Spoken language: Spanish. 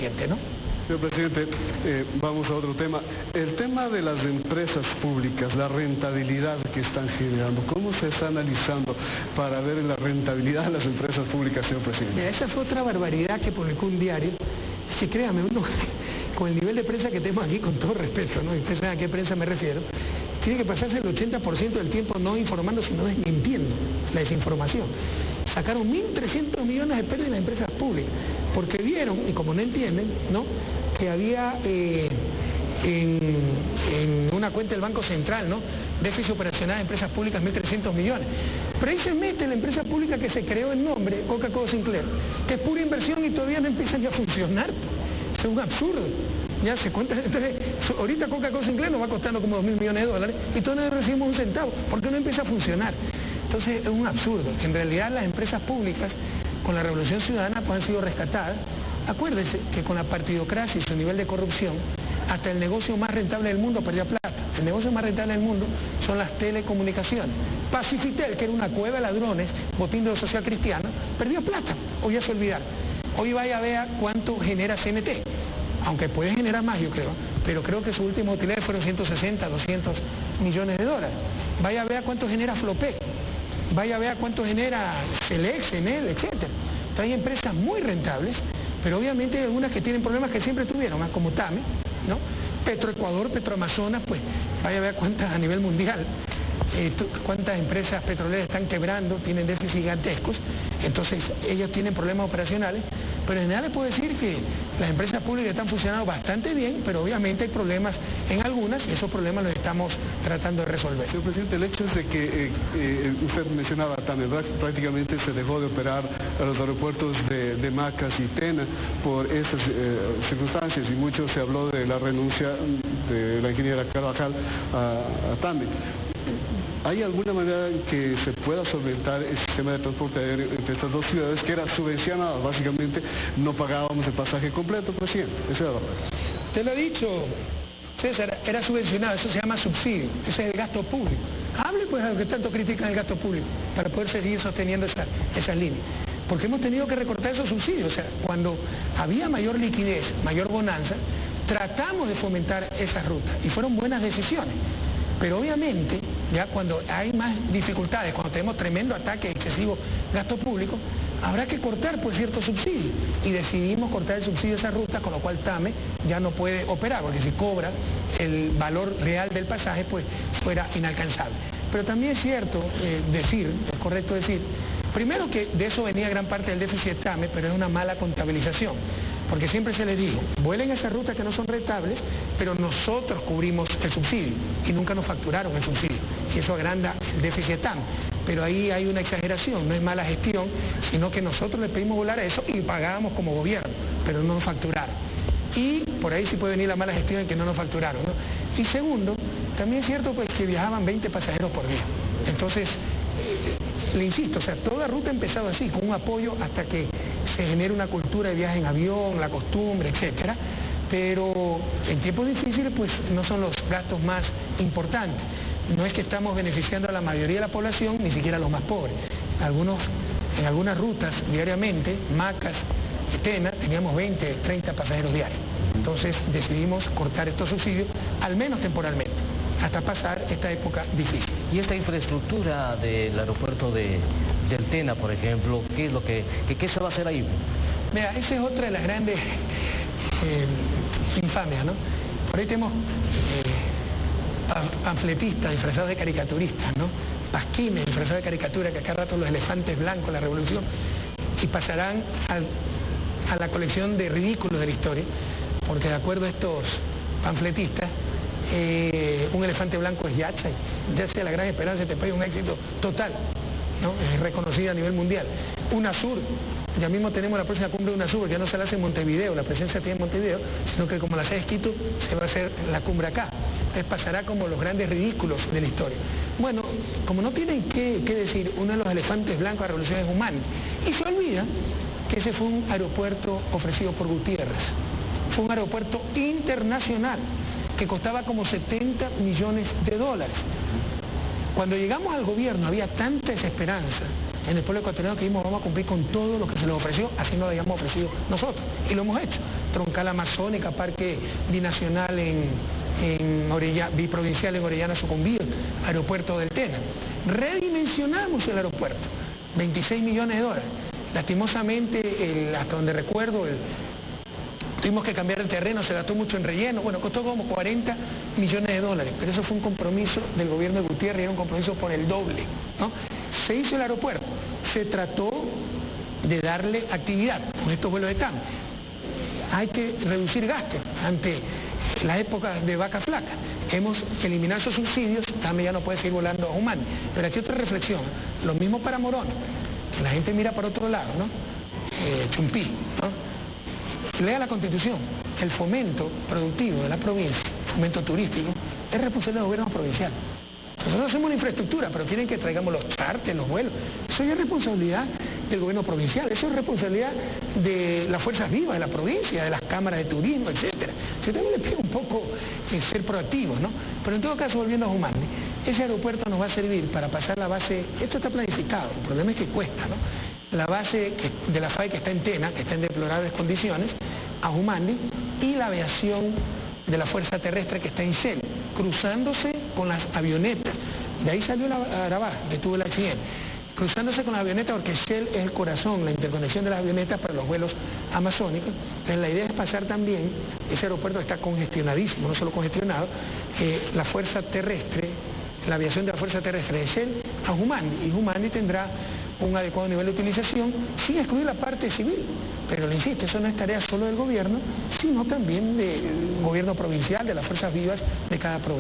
suficiente, ¿no? Señor presidente, vamos a otro tema. El tema de las empresas públicas, la rentabilidad que están generando, ¿cómo se está analizando para ver la rentabilidad de las empresas públicas, señor presidente? Mira, esa fue otra barbaridad que publicó un diario. Es que créame, uno, con el nivel de prensa que tenemos aquí, con todo respeto, ¿no? Y ustedes saben a qué prensa me refiero, tiene que pasarse el 80% del tiempo no informando, sino desmintiendo la desinformación. Sacaron 1.300 millones de pérdidas en las empresas públicas, porque vieron, y como no entienden, ¿no?, que había en una cuenta del Banco Central, ¿no?, déficit operacional de empresas públicas 1.300 millones. Pero ahí se mete la empresa pública que se creó en nombre, Coca-Cola Sinclair, que es pura inversión y todavía no empiezan ya a funcionar. Es un absurdo. Ya se cuenta, entonces, ahorita Coca-Cola Sinclair nos va costando como 2.000 millones de dólares y todavía no recibimos un centavo, porque no empieza a funcionar. Entonces es un absurdo. En realidad las empresas públicas, con la Revolución Ciudadana, pues han sido rescatadas. Acuérdense que con la partidocracia y su nivel de corrupción, hasta el negocio más rentable del mundo perdía plata. El negocio más rentable del mundo son las telecomunicaciones. Pacifitel, que era una cueva de ladrones, botín de social cristiano, perdió plata. Hoy ya se olvidaron. Hoy vaya a ver cuánto genera CNT. Aunque puede generar más, yo creo, pero creo que sus últimos utilidades fueron 160, 200 millones de dólares. Vaya a ver cuánto genera Flopec, vaya a ver cuánto genera Selex, Enel, etc. Entonces hay empresas muy rentables, pero obviamente hay algunas que tienen problemas que siempre tuvieron, como TAME, ¿no? Petroecuador, Petroamazonas, pues vaya a ver cuántas a nivel mundial. Cuántas empresas petroleras están quebrando, tienen déficits gigantescos, entonces ellos tienen problemas operacionales, pero en general les puedo decir que las empresas públicas están funcionando bastante bien, pero obviamente hay problemas en algunas y esos problemas los estamos tratando de resolver. Señor presidente, el hecho es de que usted mencionaba también, prácticamente se dejó de operar a los aeropuertos de Macas y Tena por estas circunstancias y mucho se habló de la renuncia de la ingeniera Carvajal a TAME. ¿Hay alguna manera en que se pueda solventar el sistema de transporte aéreo entre estas dos ciudades que era subvencionado? Básicamente no pagábamos el pasaje completo, presidente. Eso era la verdad. Te lo he dicho, César, era subvencionado, eso se llama subsidio, ese es el gasto público. Hable pues a los que tanto critican el gasto público para poder seguir sosteniendo esas líneas. Porque hemos tenido que recortar esos subsidios, o sea, cuando había mayor liquidez, mayor bonanza, tratamos de fomentar esas rutas y fueron buenas decisiones. Pero obviamente, ya cuando hay más dificultades, cuando tenemos tremendo ataque excesivo gasto público, habrá que cortar pues ciertos subsidios. Y decidimos cortar el subsidio de esa ruta, con lo cual TAME ya no puede operar, porque si cobra el valor real del pasaje, pues fuera inalcanzable. Pero también es cierto es correcto decir, primero que de eso venía gran parte del déficit de TAME, pero es una mala contabilización. Porque siempre se les dijo, vuelen esas rutas que no son rentables, pero nosotros cubrimos el subsidio y nunca nos facturaron el subsidio. Y eso agranda el déficit de TAM. Pero ahí hay una exageración, no es mala gestión, sino que nosotros le pedimos volar a eso y pagábamos como gobierno, pero no nos facturaron. Y por ahí sí puede venir la mala gestión en que no nos facturaron, ¿no? Y segundo, también es cierto pues que viajaban 20 pasajeros por día. Entonces, le insisto, o sea, toda ruta ha empezado así, con un apoyo hasta que se genere una cultura de viaje en avión, la costumbre, etcétera. Pero en tiempos difíciles, pues no son los gastos más importantes. No es que estamos beneficiando a la mayoría de la población, ni siquiera a los más pobres. En algunas rutas, diariamente, Macas, Tena, teníamos 20, 30 pasajeros diarios. Entonces decidimos cortar estos subsidios, al menos temporalmente, hasta pasar esta época difícil. ¿Y esta infraestructura del aeropuerto del Tena, por ejemplo, qué se va a hacer ahí? Mira, esa es otra de las grandes infamias, ¿no? Por ahí tenemos panfletistas disfrazados de caricaturistas, ¿no? Pasquines disfrazados de caricatura, que acá rato los elefantes blancos, la revolución, y pasarán a la colección de ridículos de la historia, porque de acuerdo a estos panfletistas, un elefante blanco es Yachay. Yachay, la gran esperanza de este país, un éxito total, ¿no? Es reconocida a nivel mundial. UNASUR, ya mismo tenemos la próxima cumbre de UNASUR, porque ya no se la hace en Montevideo, la presencia tiene en Montevideo, sino que como la hace Quito, se va a hacer la cumbre acá. Entonces pasará como los grandes ridículos de la historia. Bueno, como no tienen que decir, uno de los elefantes blancos de la revolución es humano, y se olvida que ese fue un aeropuerto ofrecido por Gutiérrez. Fue un aeropuerto internacional que costaba como 70 millones de dólares. Cuando llegamos al gobierno había tanta desesperanza en el pueblo ecuatoriano que dijimos vamos a cumplir con todo lo que se les ofreció, así nos lo habíamos ofrecido nosotros, y lo hemos hecho. Troncal Amazónica, Parque Binacional biprovincial en Orellana Sucumbíos, aeropuerto del Tena. Redimensionamos el aeropuerto, 26 millones de dólares. Lastimosamente, hasta donde recuerdo, tuvimos que cambiar el terreno, se gastó mucho en relleno, bueno, costó como 40 millones de dólares, pero eso fue un compromiso del gobierno de Gutiérrez, era un compromiso por el doble, ¿no? Se hizo el aeropuerto, se trató de darle actividad con estos vuelos de TAM. Hay que reducir gastos ante las épocas de vaca flaca. Hemos eliminado esos subsidios, también ya no puede seguir volando a Humán. Pero aquí otra reflexión, lo mismo para Morón, que la gente mira para otro lado, ¿no? Chumpí, ¿no? Lea la Constitución, el fomento productivo de la provincia, fomento turístico, es responsabilidad del gobierno provincial. Nosotros hacemos una infraestructura, pero quieren que traigamos los charters, los vuelos. Eso ya es responsabilidad del gobierno provincial, eso es responsabilidad de las fuerzas vivas de la provincia, de las cámaras de turismo, etcétera. Yo también les pido un poco ser proactivos, ¿no? Pero en todo caso, volviendo a Humán, ese aeropuerto nos va a servir para pasar la base, esto está planificado, el problema es que cuesta, ¿no? La base de la FAI que está en Tena, que está en deplorables condiciones, a Humandi, y la aviación de la Fuerza Terrestre que está en Shell, cruzándose con las avionetas. De ahí salió la Arabá, detuvo el HN, cruzándose con las avionetas porque Shell es el corazón, la interconexión de las avionetas para los vuelos amazónicos. Entonces la idea es pasar también, ese aeropuerto está congestionadísimo, no solo congestionado, la Fuerza Terrestre, la aviación de la Fuerza Terrestre de Shell a Humandi, y Humandi tendrá un adecuado nivel de utilización sin excluir la parte civil. Pero le insisto, eso no es tarea solo del gobierno, sino también del gobierno provincial, de las fuerzas vivas de cada provincia.